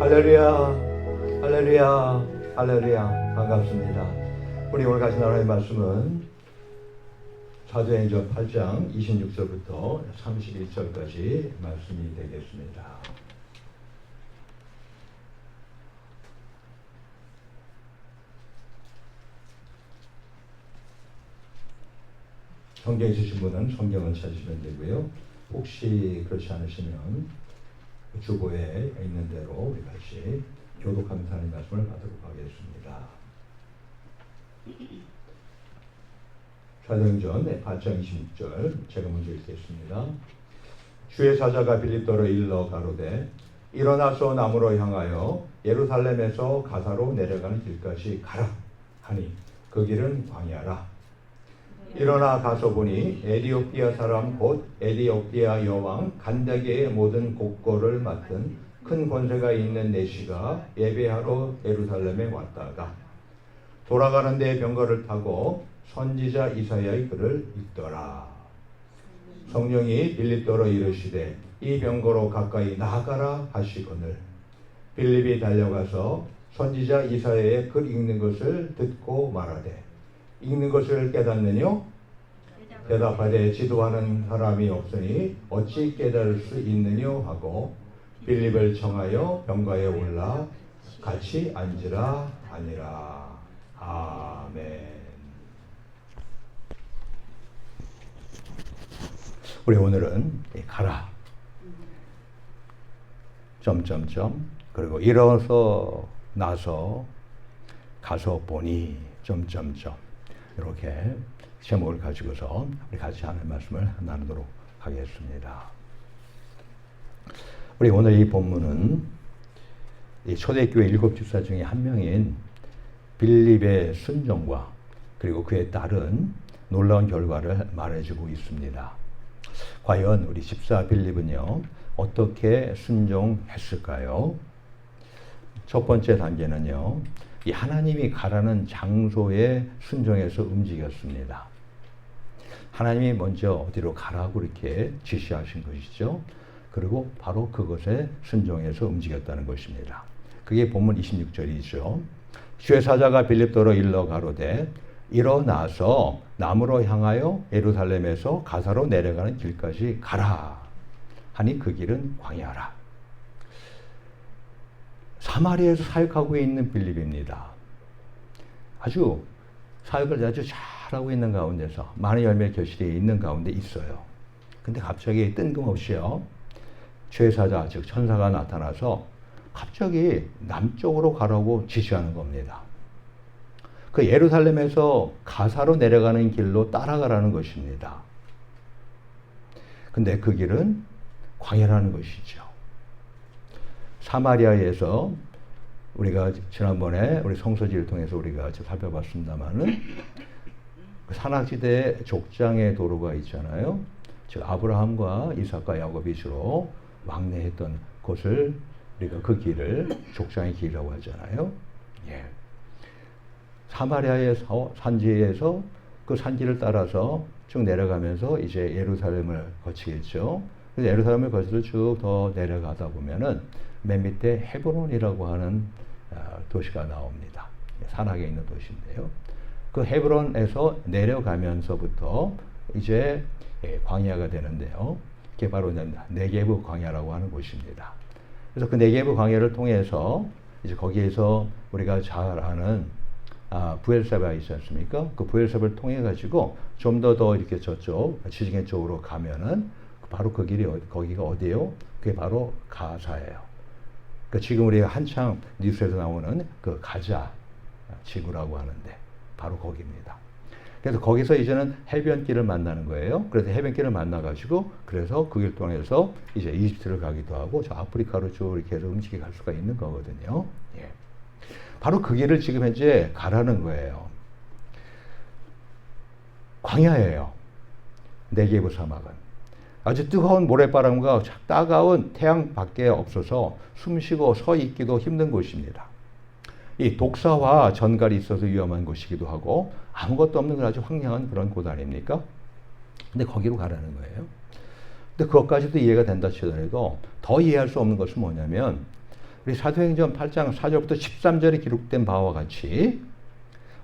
할렐루야, 할렐루야, 할렐루야. 반갑습니다. 우리 오늘 같이 나눌 말씀은 사도행전 8장 26절부터 31절까지 말씀이 되겠습니다. 성경 있으신 분은 성경을 찾으시면 되고요. 혹시 그렇지 않으시면 주보에 있는 대로 우리 같이 교독하면서 하는 말씀을 받도록 하겠습니다. 사도행전 8장 26절 제가 먼저 읽겠습니다. 주의 사자가 빌립더로 일러 가로되 일어나서 남으로 향하여 예루살렘에서 가사로 내려가는 길까지 가라 하니 그 길은 광야라. 일어나 가서 보니 에디오피아 사람 곧 에디오피아 여왕 간다게의 모든 곡고를 맡은 큰 권세가 있는 내시가 예배하러 예루살렘에 왔다가 돌아가는데 병거를 타고 선지자 이사야의 글을 읽더라. 성령이 빌립더로 이르시되 이 병거로 가까이 나아가라 하시거늘 빌립이 달려가서 선지자 이사야의 글 읽는 것을 듣고 말하되 읽는 것을 깨닫느뇨? 대답하되 지도하는 사람이 없으니 어찌 깨달을 수 있느뇨 하고 빌립을 청하여 병가에 올라 같이 앉으라 하니라. 아멘. 우리 오늘은 가라 점점점 그리고 일어서 나서 가서 보니 점점점 이렇게 제목을 가지고서 우리 같이 하는 말씀을 나누도록 하겠습니다. 우리 오늘 이 본문은 이 초대교회 7 집사 중에 한 명인 빌립의 순종과 그리고 그에 따른 놀라운 결과를 말해주고 있습니다. 과연 우리 집사 빌립은요 어떻게 순종했을까요? 첫 번째 단계는요 이 하나님이 가라는 장소에 순종해서 움직였습니다. 하나님이 먼저 어디로 가라고 이렇게 지시하신 것이죠. 그리고 바로 그것에 순종해서 움직였다는 것입니다. 그게 본문 26절이죠. 주의 사자가 빌립더로 일러 가로되 일어나서 남으로 향하여 예루살렘에서 가사로 내려가는 길까지 가라 하니 그 길은 광야라. 사마리아에서 사역하고 있는 빌립입니다. 아주 사역을 아주 잘하고 있는 가운데서 많은 열매 결실이 있는 가운데 있어요. 근데 갑자기 뜬금없이요 죄사자 즉 천사가 나타나서 갑자기 남쪽으로 가라고 지시하는 겁니다. 그 예루살렘에서 가사로 내려가는 길로 따라가라는 것입니다. 근데 그 길은 광야라는 것이죠. 사마리아에서 우리가 지난번에 우리 성서지를 통해서 우리가 살펴봤습니다만은 그 산악지대에 족장의 도로가 있잖아요. 즉 아브라함과 이삭과 야곱이 주로 왕래했던 곳을 우리가 그 길을 족장의 길이라고 하잖아요. 예. 사마리아의 산지에서 그 산지를 따라서 쭉 내려가면서 이제 예루살렘을 거치겠죠. 그래서 예루살렘을 거쳐서 쭉 더 내려가다 보면은 맨 밑에 헤브론이라고 하는 도시가 나옵니다. 산악에 있는 도시인데요. 그 헤브론에서 내려가면서부터 이제 광야가 되는데요. 그게 바로 네게브 광야라고 하는 곳입니다. 그래서 그 네게브 광야를 통해서 이제 거기에서 우리가 잘 아는 부엘세바 있지 않습니까? 그 부엘세바를 통해 가지고 좀 더 이렇게 저쪽 지중해 쪽으로 가면은 바로 그 길이 거기가 어디예요? 그게 바로 가사예요. 그 지금 우리가 한창 뉴스에서 나오는 그 가자 지구라고 하는데 바로 거기입니다. 그래서 거기서 이제는 해변길을 만나는 거예요. 그래서 해변길을 만나가지고 그래서 그 길 통해서 이제 이집트를 가기도 하고 저 아프리카로 쭉 이렇게 해서 움직여 갈 수가 있는 거거든요. 예. 바로 그 길을 지금 현재 가라는 거예요. 광야예요. 네게브 사막은. 아주 뜨거운 모래바람과 따가운 태양밖에 없어서 숨쉬고 서 있기도 힘든 곳입니다. 이 독사와 전갈이 있어서 위험한 곳이기도 하고 아무것도 없는 아주 황량한 그런 곳 아닙니까? 근데 거기로 가라는 거예요. 근데 그것까지도 이해가 된다 치더라도 더 이해할 수 없는 것은 뭐냐면 우리 사도행전 8장 4절부터 13절에 기록된 바와 같이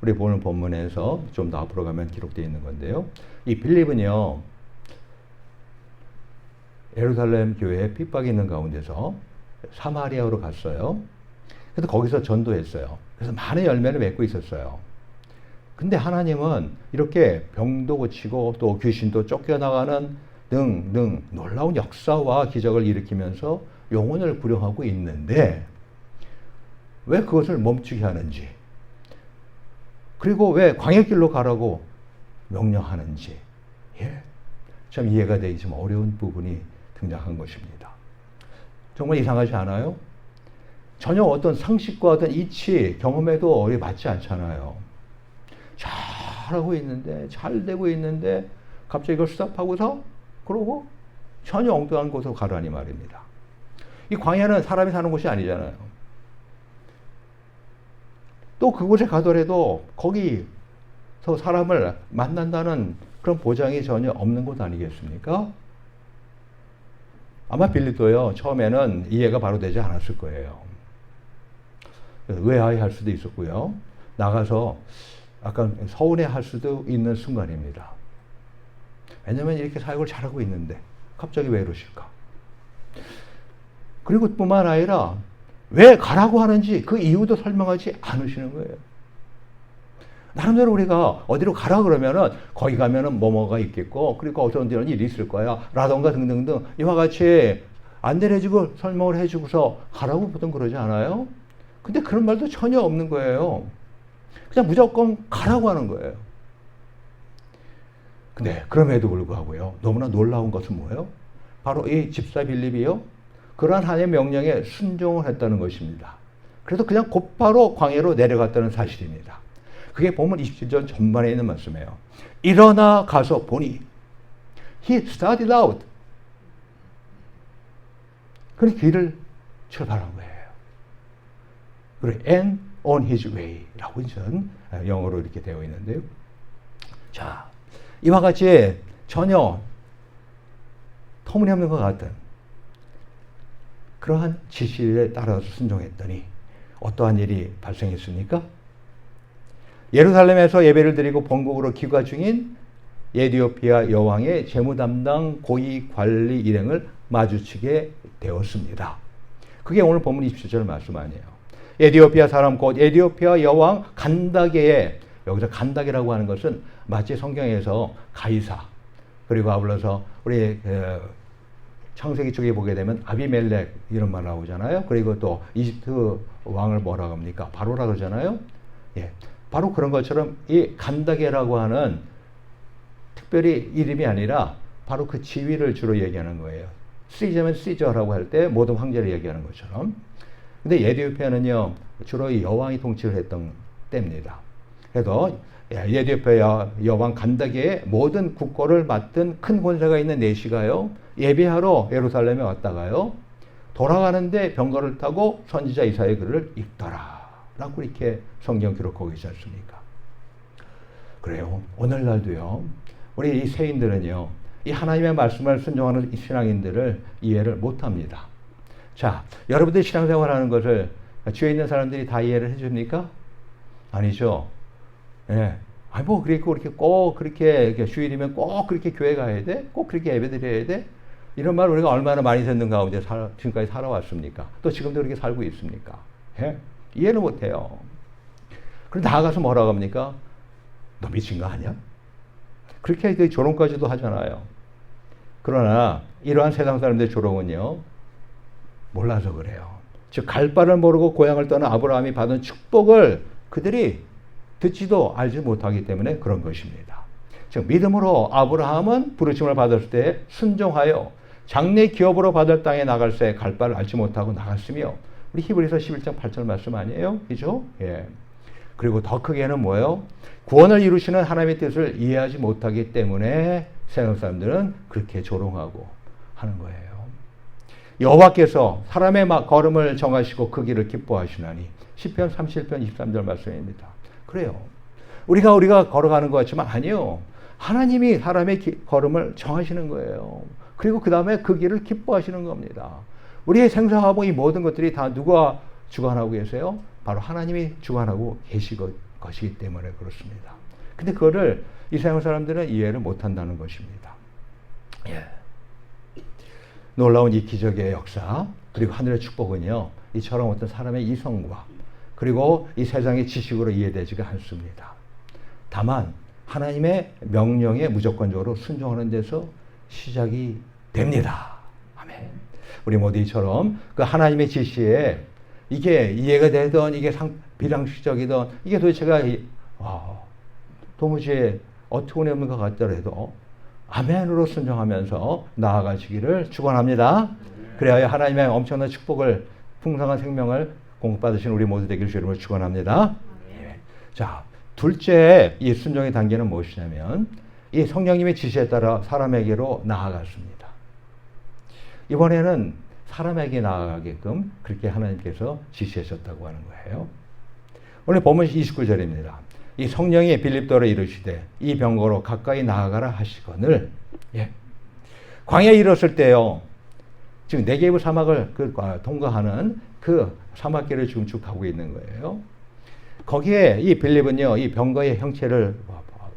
우리 오늘 본문에서 좀 더 앞으로 가면 기록되어 있는 건데요. 이 빌립은요, 예루살렘 교회에 핍박이 있는 가운데서 사마리아로 갔어요. 그래서 거기서 전도했어요. 그래서 많은 열매를 맺고 있었어요. 근데 하나님은 이렇게 병도 고치고 또 귀신도 쫓겨나가는 등등 놀라운 역사와 기적을 일으키면서 영혼을 구령하고 있는데 왜 그것을 멈추게 하는지, 그리고 왜 광야길로 가라고 명령하는지, 참 이해가 되기 좀 어려운 부분이 등장한 것입니다. 정말 이상하지 않아요? 전혀 어떤 상식과 어떤 이치, 경험에도 맞지 않잖아요. 잘하고 있는데, 잘 되고 있는데 갑자기 이걸 스탑하고서 그러고 전혀 엉뚱한 곳으로 가라니 말입니다. 이 광야는 사람이 사는 곳이 아니잖아요. 또 그곳에 가더라도 거기서 사람을 만난다는 그런 보장이 전혀 없는 곳 아니겠습니까? 아마 빌립도요, 처음에는 이해가 바로 되지 않았을 거예요. 의아해할 수도 있었고요. 나가서 약간 서운해할 수도 있는 순간입니다. 왜냐하면 이렇게 사역을 잘하고 있는데 갑자기 왜 이러실까? 그리고 뿐만 아니라 왜 가라고 하는지 그 이유도 설명하지 않으시는 거예요. 나름대로 우리가 어디로 가라 그러면은 거기 가면은 뭐가 있겠고, 그리고 어떤 데는 일이 있을 거야 라던가 등등등 이와 같이 안내를 해주고 설명을 해주고서 가라고 보통 그러지 않아요? 근데 그런 말도 전혀 없는 거예요. 그냥 무조건 가라고 하는 거예요. 근데 그럼에도 불구하고요, 너무나 놀라운 것은 뭐예요? 바로 이 집사 빌립이요, 그러한 하나님의 명령에 순종을 했다는 것입니다. 그래서 그냥 곧바로 광야로 내려갔다는 사실입니다. 그게 보면 27절 전반에 있는 말씀이에요. 일어나 가서 보니 he started out. 그래서 길을 출발한 거예요. 그리고 and on his way 라고 영어로 이렇게 되어 있는데요. 자, 이와 같이 전혀 터무니없는 것 같은 그러한 지시에 따라서 순종했더니 어떠한 일이 발생했습니까? 예루살렘에서 예배를 드리고 본국으로 귀가 중인 에티오피아 여왕의 재무 담당 고위 관리 일행을 마주치게 되었습니다. 그게 오늘 본문 27절 말씀 아니에요. 에티오피아 사람 곧 에티오피아 여왕 간다게의, 여기서 간다게라고 하는 것은 마치 성경에서 가이사, 그리고 아울러서 우리 창세기 쪽에 보게 되면 아비멜렉 이런 말 나오잖아요. 그리고 또 이집트 왕을 뭐라고 합니까? 바로라 그러잖아요. 예, 바로 그런 것처럼 이 간다게라고 하는 특별히 이름이 아니라 바로 그 지위를 주로 얘기하는 거예요. 시저면 시저라고 할 때 모든 황제를 얘기하는 것처럼. 근데 에티오피아는요, 주로 이 여왕이 통치를 했던 때입니다. 그래서 에티오피아 여왕 간다게의 모든 국고를 맡은 큰 권세가 있는 내시가요, 예배하러 예루살렘에 왔다가요, 돌아가는데 병거를 타고 선지자 이사야의 글을 읽더라 라고 이렇게 성경 기록하고 있지 않습니까? 그래요. 오늘날도요, 우리 이 세인들은요, 이 하나님의 말씀을 순종하는 이 신앙인들을 이해를 못합니다. 자, 여러분들이 신앙생활 하는 것을 주위에 있는 사람들이 다 이해를 해줍니까? 아니죠. 예. 아니, 뭐, 그렇게 꼭 그렇게 주일이면 꼭 그렇게 교회 가야 돼? 꼭 그렇게 예배 드려야 돼? 이런 말 우리가 얼마나 많이 듣는 가운데 지금까지 살아왔습니까? 또 지금도 그렇게 살고 있습니까? 예? 이해를 못해요. 그런데 나아가서 뭐라고 합니까? 너 미친 거 아니야? 그렇게 조롱까지도 하잖아요. 그러나 이러한 세상 사람들의 조롱은요, 몰라서 그래요. 즉 갈 바를 모르고 고향을 떠난 아브라함이 받은 축복을 그들이 듣지도 알지 못하기 때문에 그런 것입니다. 즉 믿음으로 아브라함은 부르심을 받았을 때 순종하여 장래 기업으로 받을 땅에 나갈 때 갈 바를 알지 못하고 나갔으며, 우리 히브리서 11장 8절 말씀 아니에요? 그죠? 예. 그리고 더 크게는 뭐예요? 구원을 이루시는 하나님의 뜻을 이해하지 못하기 때문에 세상 사람들은 그렇게 조롱하고 하는 거예요. 여호와께서 사람의 걸음을 정하시고 그 길을 기뻐하시나니, 시편 37편 23절 말씀입니다. 그래요. 우리가 걸어가는 것 같지만 아니요. 하나님이 사람의 걸음을 정하시는 거예요. 그리고 그 다음에 그 길을 기뻐하시는 겁니다. 우리의 생사하고 이 모든 것들이 다 누가 주관하고 계세요? 바로 하나님이 주관하고 계시고 것이기 때문에 그렇습니다. 근데 그거를 이 세상 사람들은 이해를 못한다는 것입니다. 예. 놀라운 이 기적의 역사 그리고 하늘의 축복은요, 이처럼 어떤 사람의 이성과 그리고 이 세상의 지식으로 이해되지가 않습니다. 다만 하나님의 명령에 무조건적으로 순종하는 데서 시작이 됩니다. 아멘. 우리 모두 이처럼 그 하나님의 지시에 이게 이해가 되던 이게 비상식적이던 이게 도대체가 도무지 어떻게 없는 것 같더라도 아멘으로 순종하면서 나아가시기를 축원합니다. 그래야 하나님의 엄청난 축복을 풍성한 생명을 공급받으신 우리 모두 되기를 주의 이름으로 축원합니다. 예. 자, 둘째 이 순종의 단계는 무엇이냐면 이 성령님의 지시에 따라 사람에게로 나아갔습니다. 이번에는 사람에게 나아가게끔 그렇게 하나님께서 지시하셨다고 하는 거예요. 오늘 본문 29절입니다. 이 성령이 빌립도로 이르시되 이 병거로 가까이 나아가라 하시거늘. 예. 광야에 이르렀을 때요. 지금 네게브 사막을 통과하는 그 사막길을 지금 쭉 가고 있는 거예요. 거기에 이 빌립은요, 이 병거의 형체를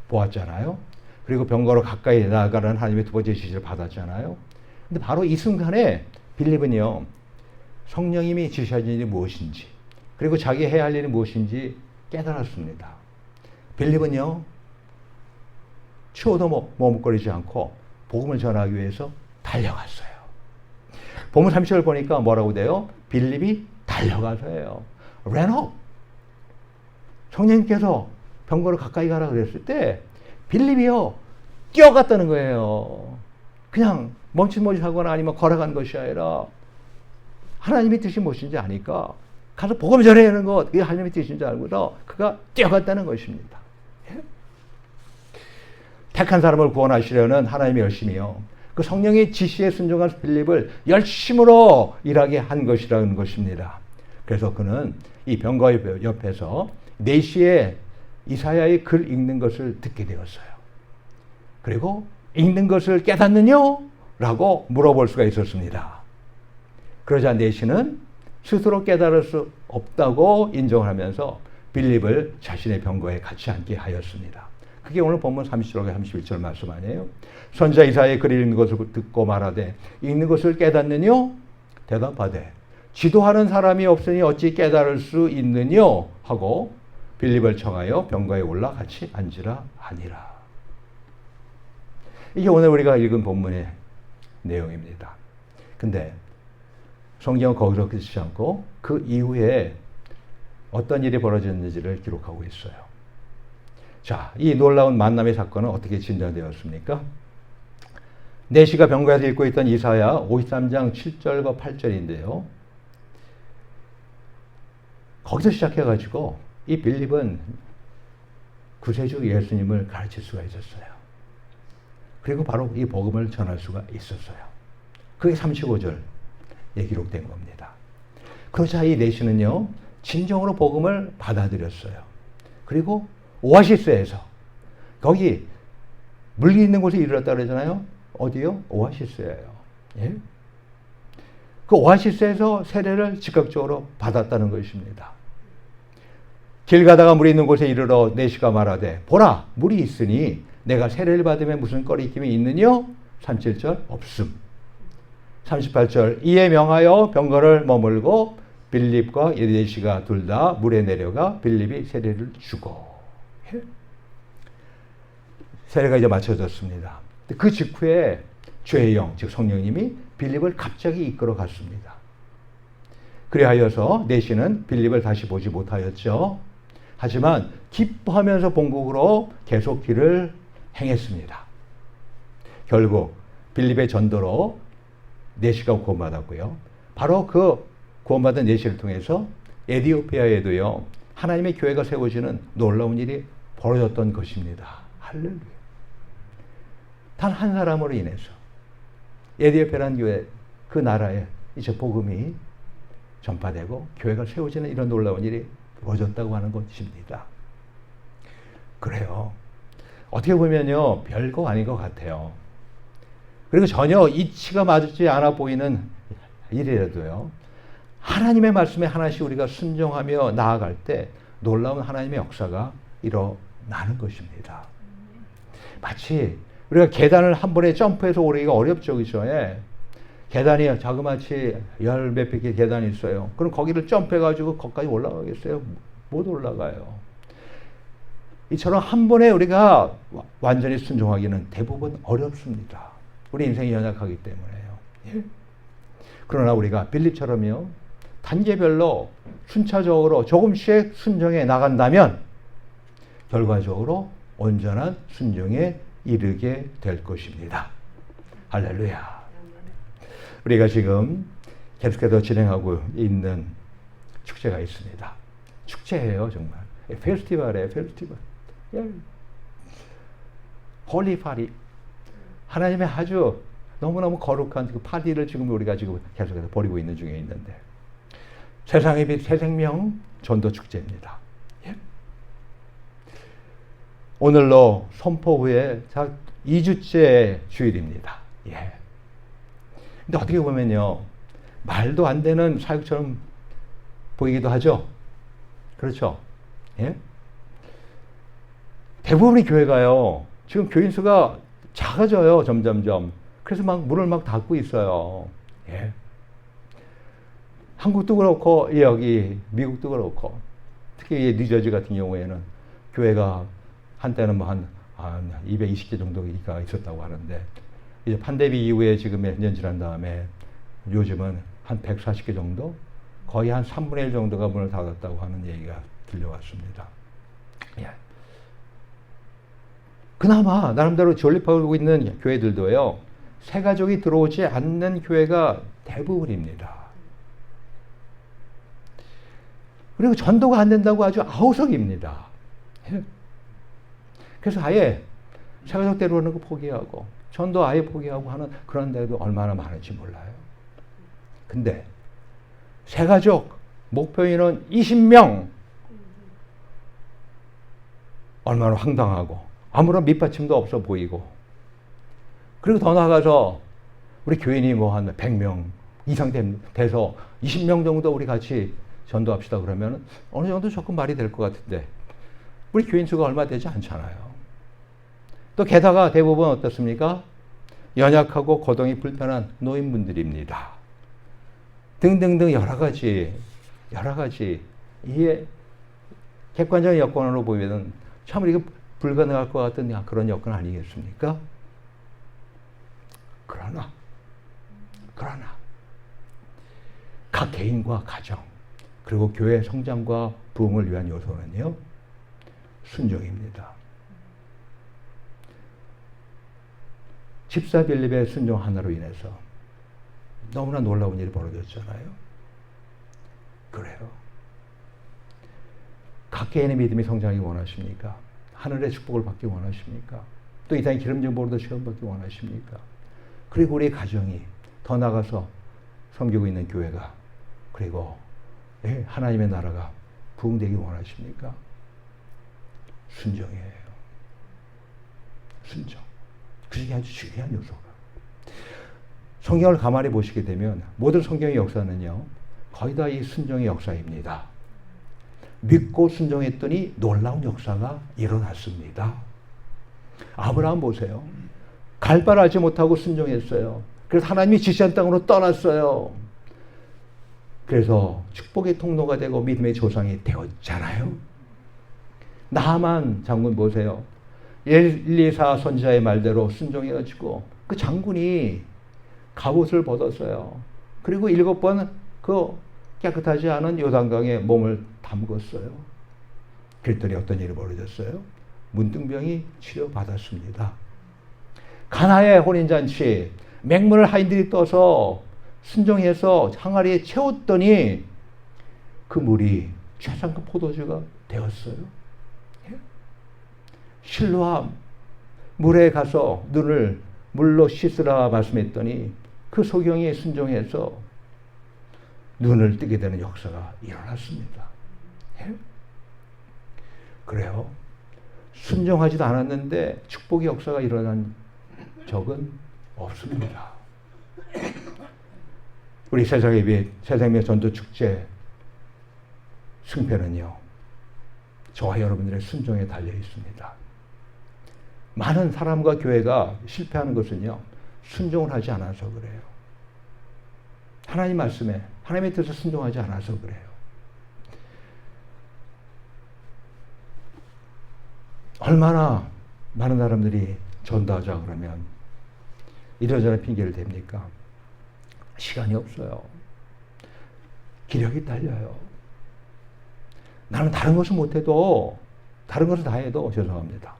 보았잖아요. 그리고 병거로 가까이 나아가라는 하나님의 두 번째 지시를 받았잖아요. 근데 바로 이 순간에 빌립은요, 성령님이 지시하신 일이 무엇인지, 그리고 자기 해야 할 일이 무엇인지 깨달았습니다. 빌립은요, 추워도 머뭇거리지 않고 복음을 전하기 위해서 달려갔어요. 본문 30절 보니까 뭐라고 돼요? 빌립이 달려가서요. ran up. 성령님께서 병거로 가까이 가라 그랬을 때 빌립이요, 뛰어갔다는 거예요. 그냥 멈칫멈칫하거나 아니면 걸어간 것이 아니라 하나님의 뜻이 무엇인지 아니까 가서 복음 전해야 하는 것, 그게 하나님의 뜻인지 알고서 그가 뛰어갔다는 것입니다. 예? 택한 사람을 구원하시려는 하나님의 열심이요, 그 성령의 지시에 순종한 빌립을 열심으로 일하게 한 것이라는 것입니다. 그래서 그는 이 병거 옆에서 4시에 이사야의 글 읽는 것을 듣게 되었어요. 그리고 읽는 것을 깨닫느뇨? 라고 물어볼 수가 있었습니다. 그러자 내시는 스스로 깨달을 수 없다고 인정하면서 빌립을 자신의 병거에 같이 앉게 하였습니다. 그게 오늘 본문 30절과 31절 말씀 아니에요? 선지자 이사야의 글 읽는 것을 듣고 말하되 읽는 것을 깨닫느뇨? 대답하되 지도하는 사람이 없으니 어찌 깨달을 수 있느뇨? 하고 빌립을 청하여 병거에 올라 같이 앉으라 하니라. 이게 오늘 우리가 읽은 본문의 내용입니다. 근데 성경은 거기서 그치지 않고 그 이후에 어떤 일이 벌어졌는지를 기록하고 있어요. 자, 이 놀라운 만남의 사건은 어떻게 진전되었습니까? 내시가 병거에서 읽고 있던 이사야 53장 7절과 8절인데요. 거기서 시작해가지고 이 빌립은 구세주 예수님을 가르칠 수가 있었어요. 그리고 바로 이 복음을 전할 수가 있었어요. 그게 35절에 기록된 겁니다. 그러자 이 내시는요, 진정으로 복음을 받아들였어요. 그리고 오아시스에서, 거기 물이 있는 곳에 이르렀다 그러잖아요. 어디요? 오아시스예요. 예? 그 오아시스에서 세례를 즉각적으로 받았다는 것입니다. 길 가다가 물이 있는 곳에 이르러 내시가 말하되 보라, 물이 있으니 내가 세례를 받으면 무슨 꺼리낌이 있느뇨? 37절 없음. 38절 이에 명하여 병거를 머물고 빌립과 내시가 둘 다 물에 내려가 빌립이 세례를 주고. 세례가 이제 마쳐졌습니다. 그 직후에 죄의 영, 즉 성령님이 빌립을 갑자기 이끌어 갔습니다. 그리하여서 내시는 빌립을 다시 보지 못하였죠. 하지만 기뻐하면서 본국으로 계속 길을 행했습니다. 결국 빌립의 전도로 내시가 구원받았고요. 바로 그 구원받은 내시를 통해서 에티오피아에도요, 하나님의 교회가 세워지는 놀라운 일이 벌어졌던 것입니다. 할렐루야. 단 한 사람으로 인해서 에티오피아라는 교회, 그 나라에 이제 복음이 전파되고 교회가 세워지는 이런 놀라운 일이 벌어졌다고 하는 것입니다. 그래요. 어떻게 보면요, 별거 아닌 것 같아요. 그리고 전혀 이치가 맞지 않아 보이는 이래도요. 하나님의 말씀에 하나씩 우리가 순종하며 나아갈 때 놀라운 하나님의 역사가 일어나는 것입니다. 마치 우리가 계단을 한 번에 점프해서 오르기가 어렵죠. 그죠? 예. 계단이 자그마치 열 몇백 개 계단이 있어요. 그럼 거기를 점프해가지고 거기까지 올라가겠어요? 못 올라가요. 이처럼 한 번에 우리가 완전히 순종하기는 대부분 어렵습니다. 우리 인생이 연약하기 때문에요. 예? 그러나 우리가 빌립처럼요. 단계별로 순차적으로 조금씩 순종해 나간다면 결과적으로 온전한 순종에 이르게 될 것입니다. 할렐루야. 우리가 지금 계속해서 진행하고 있는 축제가 있습니다. 축제예요, 정말. 페스티벌이에요, 페스티벌. 홀리 파리. 하나님의 아주 너무너무 거룩한 그 파티를 지금 우리가 지금 계속해서 벌이고 있는 중에 있는데 세상의 빛 새생명 전도 축제입니다. 예? 오늘로 선포 후에 2주째 주일입니다. 예. 근데 어떻게 보면요. 말도 안 되는 사역처럼 보이기도 하죠. 그렇죠. 예? 대부분의 교회가요. 지금 교인 수가 작아져요. 점점점. 그래서 막 문을 막 닫고 있어요. 예. 한국도 그렇고 여기 미국도 그렇고 특히 뉴저지 같은 경우에는 교회가 한때는 뭐 한 220개 정도가 있었다고 하는데 이제 팬데믹 이후에 지금 몇 년 지난 다음에 요즘은 한 140개 정도 거의 한 3분의 1 정도가 문을 닫았다고 하는 얘기가 들려왔습니다. 예. 그나마 나름대로 존립하고 있는 교회들도요. 새 가족이 들어오지 않는 교회가 대부분입니다. 그리고 전도가 안 된다고 아주 아우성입니다. 그래서 아예 새 가족 데려오는 거 포기하고 전도 아예 포기하고 하는 그런 데도 얼마나 많은지 몰라요. 근데 새 가족 목표인은 20명 얼마나 황당하고 아무런 밑받침도 없어 보이고 그리고 더 나아가서 우리 교인이 뭐 한 100명 이상 돼서 20명 정도 우리 같이 전도합시다 그러면 어느 정도 조금 말이 될 것 같은데 우리 교인 수가 얼마 되지 않잖아요. 또 게다가 대부분 어떻습니까? 연약하고 거동이 불편한 노인분들입니다. 등등등 여러 가지 이게 객관적인 여건으로 보면 참 이게 불가능할 것 같은 그런 여건 아니겠습니까? 그러나 각 개인과 가정 그리고 교회 성장과 부흥을 위한 요소는요 순종입니다. 집사 빌립의 순종 하나로 인해서 너무나 놀라운 일이 벌어졌잖아요. 그래요. 각 개인의 믿음이 성장하기 원하십니까? 하늘의 축복을 받기 원하십니까? 또 이 땅의 기름진 보로도 체험받기 원하십니까? 그리고 우리 가정이 더 나가서 섬기고 있는 교회가 그리고 하나님의 나라가 부흥되기 원하십니까? 순종이에요. 순종. 그게 아주 중요한 요소가. 성경을 가만히 보시게 되면 모든 성경의 역사는요. 거의 다 이 순종의 역사입니다. 믿고 순종했더니 놀라운 역사가 일어났습니다. 아브라함 보세요. 갈 바를 알지 못하고 순종했어요. 그래서 하나님이 지시한 땅으로 떠났어요. 그래서 축복의 통로가 되고 믿음의 조상이 되었잖아요. 나하만 장군 보세요. 엘리사 선지자의 말대로 순종해가지고 그 장군이 갑옷을 벗었어요. 그리고 7번 그 깨끗하지 않은 요단강에 몸을 담궜어요. 그랬더니 어떤 일이 벌어졌어요? 문둥병이 치료받았습니다. 가나의 혼인잔치 맹물을 하인들이 떠서 순종해서 항아리에 채웠더니 그 물이 최상급 포도주가 되었어요. 실로암 물에 가서 눈을 물로 씻으라 말씀했더니 그 소경이 순종해서 눈을 뜨게 되는 역사가 일어났습니다. 그래요. 순종하지도 않았는데 축복의 역사가 일어난 적은 없습니다. 우리 세상의 빛, 새생명 전도 축제 승패는요, 저와 여러분들의 순종에 달려 있습니다. 많은 사람과 교회가 실패하는 것은요, 순종을 하지 않아서 그래요. 하나님 말씀에, 하나님의 뜻에 순종하지 않아서 그래요. 얼마나 많은 사람들이 전도하자 그러면 이러저런 핑계를 댑니까? 시간이 없어요. 기력이 딸려요. 나는 다른 것을 못해도, 다른 것을 다 해도 죄송합니다.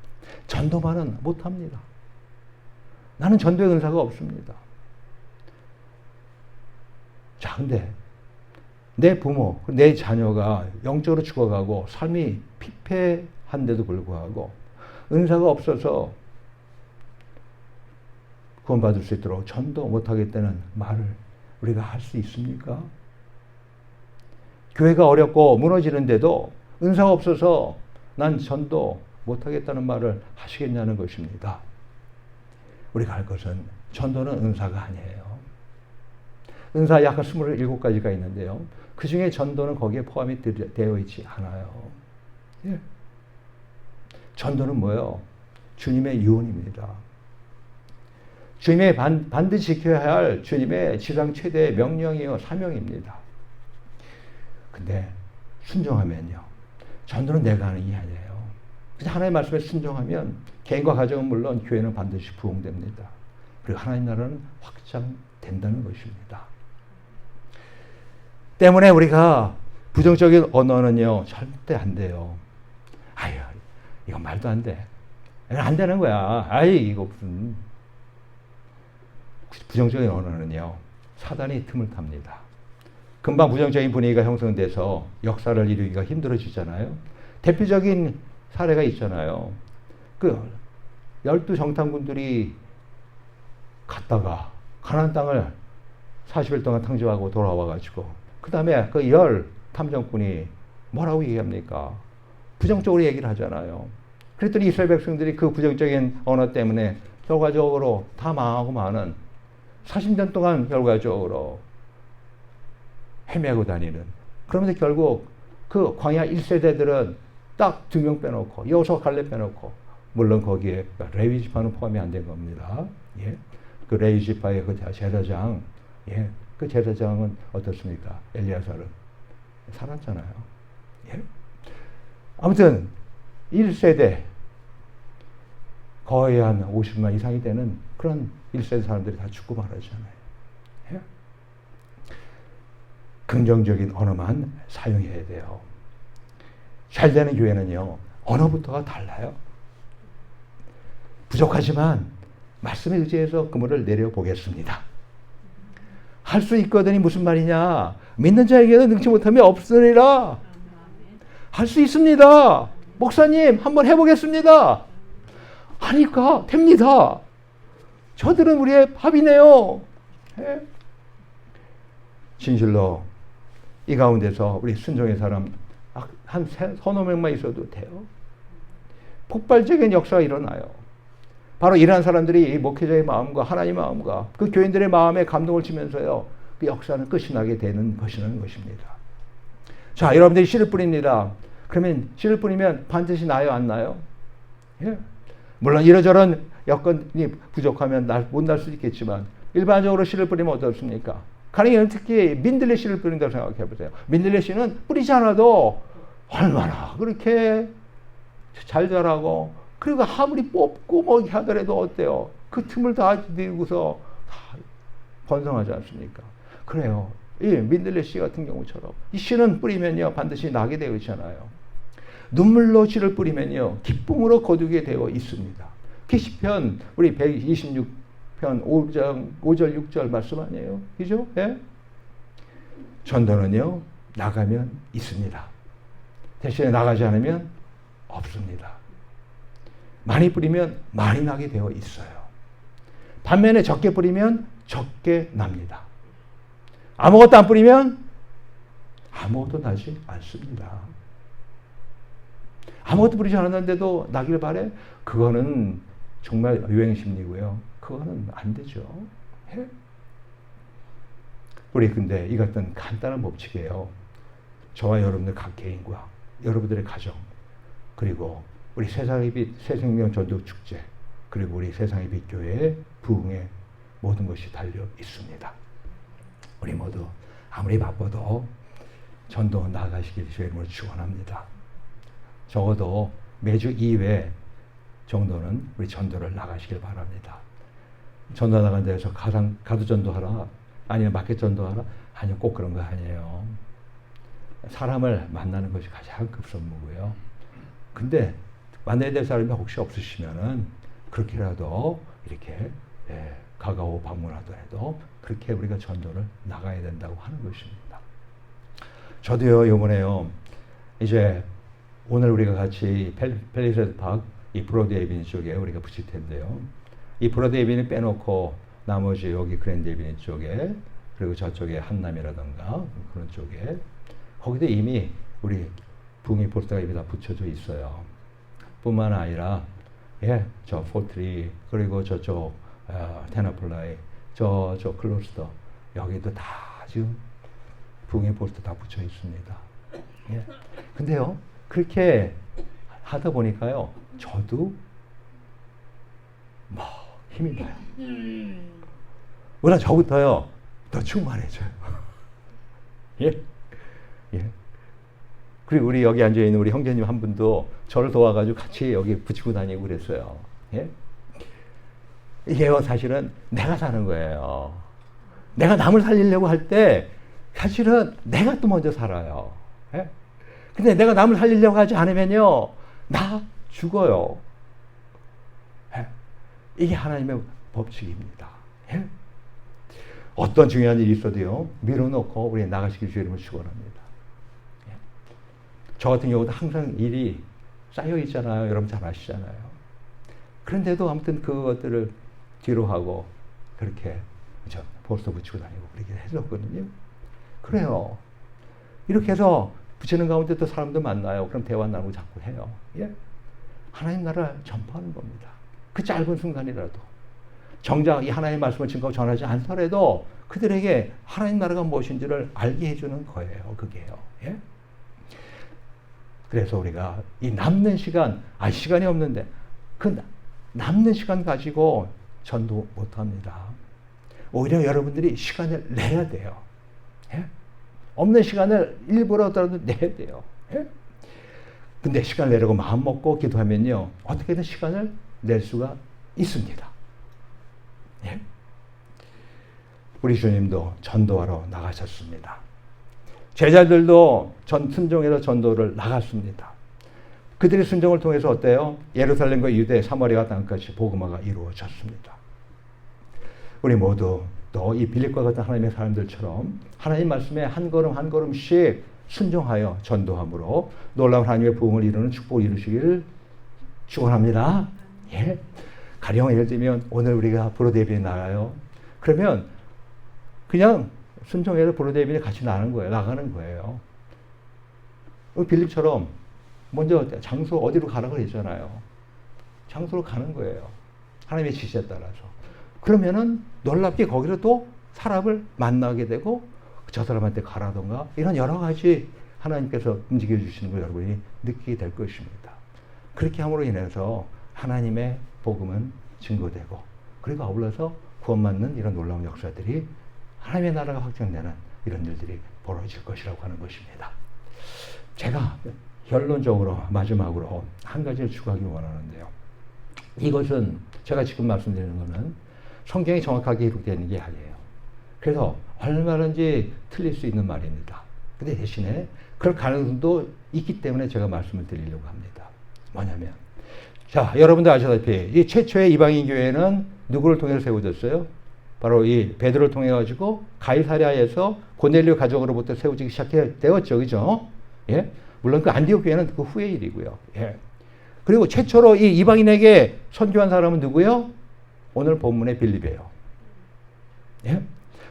전도만은 못합니다. 나는 전도의 은사가 없습니다. 자, 근데 내 부모, 내 자녀가 영적으로 죽어가고 삶이 피폐한데도 불구하고 은사가 없어서 구원받을 수 있도록 전도 못하겠다는 말을 우리가 할 수 있습니까? 교회가 어렵고 무너지는데도 은사가 없어서 난 전도 못하겠다는 말을 하시겠냐는 것입니다. 우리가 할 것은 전도는 은사가 아니에요. 은사 약 27가지가 있는데요. 그 중에 전도는 거기에 포함이 되어 있지 않아요. 예. 전도는 뭐예요? 주님의 유언입니다. 주님의 반드시 지켜야 할 주님의 지상 최대의 명령이요 사명입니다. 근데 순종하면요, 전도는 내가 하는 게 아니에요. 그냥 하나님의 말씀에 순종하면 개인과 가정은 물론 교회는 반드시 부흥됩니다. 그리고 하나님 나라는 확장된다는 것입니다. 때문에 우리가 부정적인 언어는요 절대 안 돼요. 아유, 이건 말도 안 돼. 안 되는 거야. 아이, 이거 무슨. 부정적인 언어는요 사단이 틈을 탑니다. 금방 부정적인 분위기가 형성돼서 역사를 이루기가 힘들어지잖아요. 대표적인 사례가 있잖아요. 그 12정탐군들이 갔다가 가나안 땅을 40일 동안 탕정하고 돌아와가지고 그 다음에 그 10 탐정꾼이 뭐라고 얘기합니까? 부정적으로 얘기를 하잖아요. 그랬더니 이스라엘 백성들이 그 부정적인 언어 때문에 결과적으로 다 망하고 마는 40년 동안 결과적으로 헤매고 다니는. 그러면서 결국 그 광야 1세대들은 딱 2명 빼놓고 여호수아 갈렙 빼놓고, 물론 거기에 레위 지파는 포함이 안 된 겁니다. 예. 그 레위 지파의 그 제사장, 예. 그 제사장은 어떻습니까? 엘리야사를 살았잖아요. 예. 아무튼 1세대 거의 한 50만 이상이 되는 그런 1세대 사람들이 다 죽고 말하잖아요. 예? 긍정적인 언어만 사용해야 돼요. 잘 되는 교회는요, 언어부터가 달라요. 부족하지만 말씀에 의지해서 그물을 내려보겠습니다. 할 수 있거든이 무슨 말이냐? 믿는 자에게는 능치 못함이 없으리라. 할 수 있습니다. 목사님, 한번 해보겠습니다. 하니까 됩니다. 저들은 우리의 밥이네요. 예? 진실로 이 가운데서 우리 순종의 사람 한 서너 명만 있어도 돼요. 폭발적인 역사가 일어나요. 바로 이러한 사람들이 이 목회자의 마음과 하나님의 마음과 그 교인들의 마음에 감동을 주면서요, 그 역사는 끝이 나게 되는 것이라는 것입니다. 자, 여러분들이 씨를 뿌립니다. 그러면 씨를 뿌리면 반드시 나요, 안 나요? 예. 물론 이러저런 여건이 부족하면 못 날 수 있겠지만 일반적으로 씨를 뿌리면 어떻습니까? 가능하면 특히 민들레 씨를 뿌린다고 생각해 보세요. 민들레 씨는 뿌리지 않아도 얼마나 그렇게 잘 자라고, 그리고 아무리 뽑고 뭐 하더라도 어때요? 그 틈을 다 들고서 다 번성하지 않습니까? 그래요. 이 민들레 씨 같은 경우처럼 이 씨는 뿌리면요 반드시 나게 되어 있잖아요. 눈물로 씨를 뿌리면요 기쁨으로 거두게 되어 있습니다. 시편 우리 126편 5절 6절 말씀 아니에요? 그죠? 예? 전도는요 나가면 있습니다. 대신에 나가지 않으면 없습니다. 많이 뿌리면 많이 나게 되어 있어요. 반면에 적게 뿌리면 적게 납니다. 아무것도 안 뿌리면 아무것도 나지 않습니다. 아무것도 뿌리지 않았는데도 나길 바래? 그거는 정말 유행심리고요. 그거는 안 되죠. 우리 근데 이것은 간단한 법칙이에요. 저와 여러분들 각 개인과 여러분들의 가정, 그리고 우리 세상의 빛 새생명 전도 축제, 그리고 우리 세상의 빛 교회의 부흥에 모든 것이 달려 있습니다. 우리 모두 아무리 바빠도 전도 나가시길 주의 이름으로 축원합니다. 적어도 매주 2회 정도는 우리 전도를 나가시길 바랍니다. 전도 나간 데서 가두 전도하라, 아니면 마켓 전도하라, 아니요, 꼭 그런 거 아니에요. 사람을 만나는 것이 가장 급선무고요. 근데 만나야 될 사람이 혹시 없으시면은 그렇게라도 이렇게 가까워 방문하더라도 그렇게 우리가 전도를 나가야 된다고 하는 것입니다. 저도요, 이번에요, 이제 오늘 우리가 같이 펠리세드 파크 이 브로드 에비뉴 쪽에 우리가 붙일 텐데요. 이 브로드 에비뉴 빼놓고 나머지 여기 그랜드 에비뉴 쪽에, 그리고 저쪽에 한남이라든가 그런 쪽에, 거기도 이미 우리 붕이 포스터가 이미 다 붙여져 있어요. 뿐만 아니라 저 포트리, 그리고 저쪽 테나플라이, 저쪽 클로스터, 여기도 다 지금 붕의 포스터 다 붙여 있습니다. 근데요, 그렇게 하다 보니까요, 저도 뭐 힘이 나요. 워낙 저부터요 더 충만해져요. 예? 그리고 우리 여기 앉아 있는 우리 형제님 한 분도 저를 도와가지고 같이 여기 붙이고 다니고 그랬어요. 예? 이게요, 사실은 내가 사는 거예요. 내가 남을 살리려고 할 때 사실은 내가 또 먼저 살아요. 예? 근데 내가 남을 살리려고 하지 않으면요, 나 죽어요. 예? 이게 하나님의 법칙입니다. 예? 어떤 중요한 일이 있어도요, 밀어놓고 우리 나가시길 주의 이름으로 축원합니다. 예? 저 같은 경우도 항상 일이 쌓여 있잖아요. 여러분 잘 아시잖아요. 그런데도 아무튼 그것들을 뒤로 하고 그렇게 포스터 붙이고 다니고 그렇게 해줬거든요. 그래요. 이렇게 해서 붙이는 가운데 또 사람도 만나요. 그럼 대화 나누고 자꾸 해요. 예? 하나님 나라를 전파하는 겁니다. 그 짧은 순간이라도. 정작 이 하나님의 말씀을 증거하고 전하지 않더라도 그들에게 하나님 나라가 무엇인지를 알게 해주는 거예요. 그게요. 예? 그래서 우리가 이 남는 시간, 시간이 없는데 그 남는 시간 가지고 전도 못합니다. 오히려 여러분들이 시간을 내야 돼요. 예? 없는 시간을 일부러라도 내야 돼요. 예? 근데 시간을 내려고 마음 먹고 기도하면요, 어떻게든 시간을 낼 수가 있습니다. 예? 우리 주님도 전도하러 나가셨습니다. 제자들도 순종해서 전도를 나갔습니다. 그들의 순종을 통해서 어때요? 예루살렘과 유대, 사마리아 땅까지 복음화가 이루어졌습니다. 우리 모두 또 이 빌립과 같은 하나님의 사람들처럼 하나님 말씀에 한 걸음 한 걸음씩 순종하여 전도함으로 놀라운 하나님의 부흥을 이루는 축복을 이루시기를 축원합니다. 예. 가령 예를 들면 오늘 우리가 브로드에비에 나가요. 그러면 그냥 순종해서 브로드에비에 같이 나가는 거예요. 빌립처럼 먼저 장소 어디로 가라고 그랬잖아요. 장소로 가는 거예요. 하나님의 지시에 따라서. 그러면은 놀랍게 거기서 또 사람을 만나게 되고 저 사람한테 가라던가 이런 여러 가지 하나님께서 움직여 주시는 걸 여러분이 느끼게 될 것입니다. 그렇게 함으로 인해서 하나님의 복음은 증거되고, 그리고 아울러서 구원받는 이런 놀라운 역사들이 하나님의 나라가 확장되는 이런 일들이 벌어질 것이라고 하는 것입니다. 제가 결론적으로 마지막으로 한 가지를 추가하기 원하는데요. 이것은 제가 지금 말씀드리는 것은 성경이 정확하게 기록되어 있는 게 아니에요. 그래서 얼마든지 틀릴 수 있는 말입니다. 근데 대신에 그럴 가능성도 있기 때문에 제가 말씀을 드리려고 합니다. 뭐냐면, 자, 여러분들 아시다시피 이 최초의 이방인 교회는 누구를 통해서 세워졌어요? 바로 이 베드로를 통해 가지고 가이사랴에서 고넬료 가족으로부터 세워지기 시작되었죠, 그죠? 예, 물론 그 안디옥 교회는 그 후의 일이고요. 예. 그리고 최초로 이 이방인에게 선교한 사람은 누구요? 오늘 본문의 빌립이에요. 예?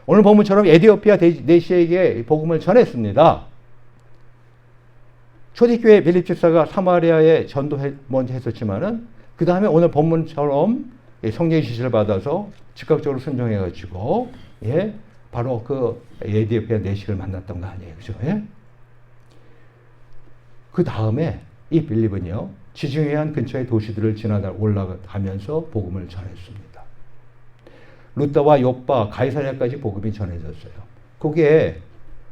오늘 본문처럼 에디오피아 내시에게 복음을 전했습니다. 초대교회 빌립 집사가 사마리아에 먼저 했었지만은 그 다음에 오늘 본문처럼 성령의 지시를 받아서 즉각적으로 순종해가지고 바로 그 에티오피아 내식을 만났던 거 아니에요. 그죠? 예? 그 다음에 이 빌립은요, 지중해안 근처의 도시들을 지나다 올라가면서 복음을 전했습니다. 루다와 욥바, 가이사랴까지 복음이 전해졌어요. 그게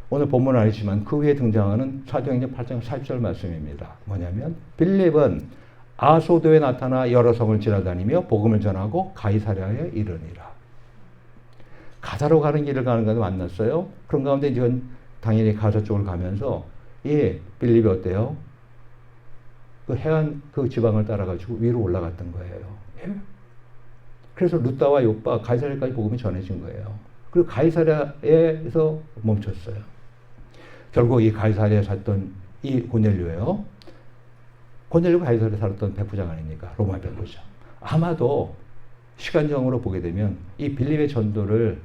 오늘 본문 아니지만 그 위에 등장하는 사도행전 8장 40절 말씀입니다. 뭐냐면 빌립은 아소도에 나타나 여러 성을 지나다니며 복음을 전하고 가이사랴에 이르니라. 가사로 가는 길을 가는 가운데 만났어요. 그런 가운데 이제 당연히 가사 쪽을 가면서 이 빌립이 어때요? 그 해안 그 지방을 따라가지고 위로 올라갔던 거예요. 예? 그래서 루다와 욥바, 가이사랴까지 복음이 전해진 거예요. 그리고 가이사랴에서 멈췄어요. 결국 이 가이사랴에 살던 이 고넬료예요. 고넬료가 가이사랴에 살았던 백부장 아닙니까? 로마 백부장. 아마도 시간적으로 보게 되면 이 빌립의 전도를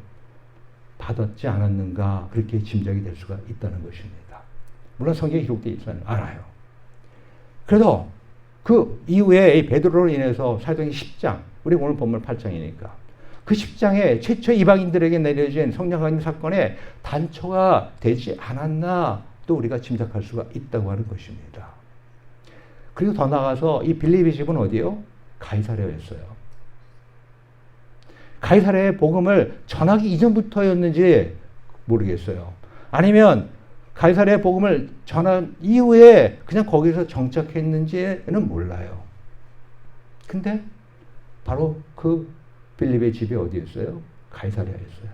받았지 않았는가 그렇게 짐작이 될 수가 있다는 것입니다. 물론 성경에 기록되어 있지 않아요. 그래서 그 이후에 이 베드로로 인해서 사도행전 10장, 우리 오늘 본문 8장이니까 그 10장에 최초 이방인들에게 내려진 성령 강림 사건의 단초가 되지 않았나 또 우리가 짐작할 수가 있다고 하는 것입니다. 그리고 더 나아가서 이 빌립의 집은 어디요? 가이사랴였어요. 가이사랴의 복음을 전하기 이전부터였는지 모르겠어요. 아니면 가이사랴의 복음을 전한 이후에 그냥 거기서 정착했는지는 몰라요. 근데 바로 그 빌립의 집이 어디였어요? 가이사랴였어요.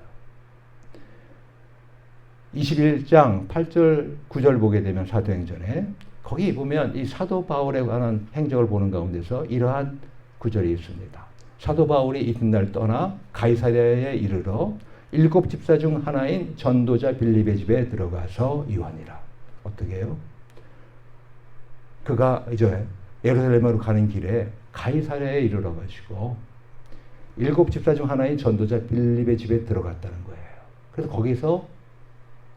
21장 8절 9절 보게 되면 사도행전에 거기 보면 이 사도 바울에 관한 행적을 보는 가운데서 이러한 구절이 있습니다. 사도 바울이 이튿날 떠나 가이사랴에 이르러 7 집사 중 하나인 전도자 빌립의 집에 들어가서 유하니라. 어떻게 해요? 그가 이제 예루살렘으로 가는 길에 가이사랴에 이르러 가지고 7 집사 중 하나인 전도자 빌립의 집에 들어갔다는 거예요. 그래서 거기서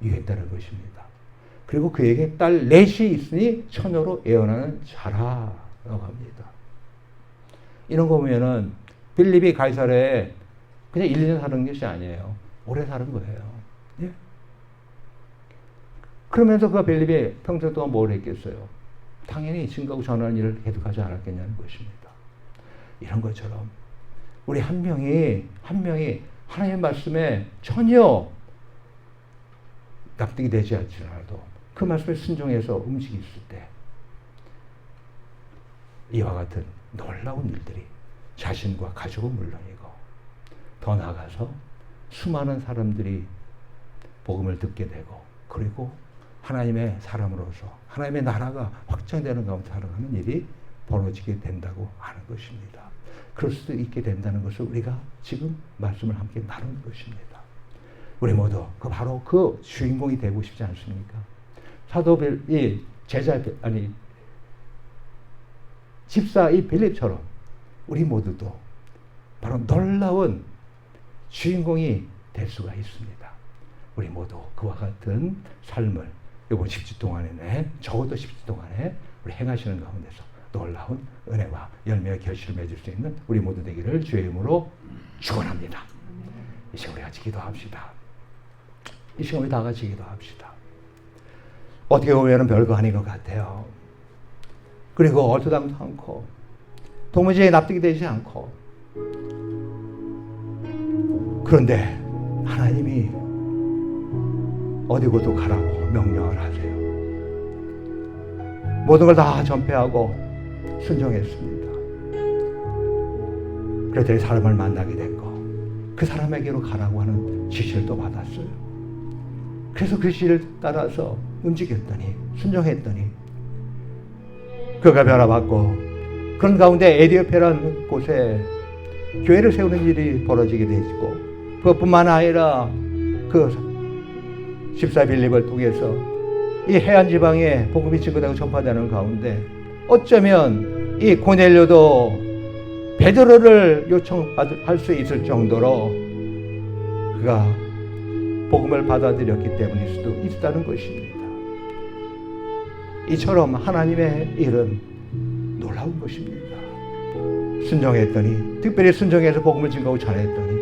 유했다는 것입니다. 그리고 그에게 딸 넷이 있으니 처녀로 예언하는 자라라고 합니다. 이런 거 보면은 빌립이 가이사랴에 그냥 1, 2년 사는 것이 아니에요. 오래 사는 거예요. 예? 그러면서 그 빌립이 평생 동안 뭘 했겠어요? 당연히 증거하고 전하는 일을 계속하지 않았겠냐는 것입니다. 이런 것처럼 우리 한 명이 하나님의 말씀에 전혀 납득이 되지 않지라도 그 말씀에 순종해서 움직였을 때 이와 같은 놀라운 일들이 자신과 가족은 물론이고 더 나아가서 수많은 사람들이 복음을 듣게 되고 그리고 하나님의 사람으로서 하나님의 나라가 확장되는 가운데 살아가는 일이 벌어지게 된다고 하는 것입니다. 그럴 수도 있게 된다는 것을 우리가 지금 말씀을 함께 나누는 것입니다. 우리 모두 바로 그 주인공이 되고 싶지 않습니까? 사도빌 집사 이 빌립처럼 우리 모두도 바로 놀라운 주인공이 될 수가 있습니다. 우리 모두 그와 같은 삶을 이번 10주 동안에 적어도 10주 동안에 우리 행하시는 가운데서 놀라운 은혜와 열매의 결실을 맺을 수 있는 우리 모두 되기를 주의 이름으로 축원합니다. 이 시간 우리 같이 기도합시다. 이 시간 우리 다 같이 기도합시다. 어떻게 보면 별거 아닌 것 같아요. 그리고 얼토당토 않고 도무지 납득이 되지 않고 그런데 하나님이 어디고도 가라고 명령을 하세요. 모든 걸 다 전폐하고 순종했습니다. 그랬더니 사람을 만나게 됐고 그 사람에게로 가라고 하는 지시를 또 받았어요. 그래서 그 지시를 따라서 움직였더니 순종했더니 그가 변화받고 그런 가운데 에티오피아라는 곳에 교회를 세우는 일이 벌어지게 되고 그것뿐만 아니라 그 집사 빌립을 통해서 이 해안 지방에 복음이 증거되고 전파되는 가운데 어쩌면 이 고넬료도 베드로를 요청할 수 있을 정도로 그가 복음을 받아들였기 때문일 수도 있다는 것입니다. 이처럼 하나님의 일은 놀라운 것입니다. 순종했더니 특별히 순종해서 복음을 증거하고 전했더니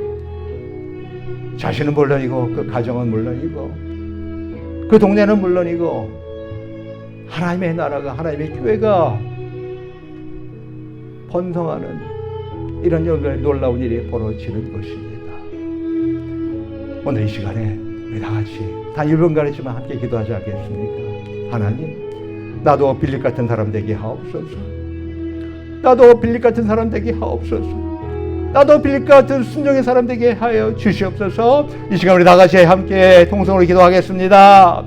자신은 물론이고 그 가정은 물론이고 그 동네는 물론이고 하나님의 나라가 하나님의 교회가 번성하는 이런 놀라운 일이 벌어지는 것입니다. 오늘 이 시간에 우리 다 같이 단 1분간이지만 함께 기도하지 않겠습니까? 하나님, 나도 빌립 같은 사람 되게 하옵소서. 나도 빌립 같은 사람 되게 하옵소서. 나도 빌립 같은 순종의 사람 되게 하여 주시옵소서. 이 시간 우리 다 같이 함께 통성으로 기도하겠습니다.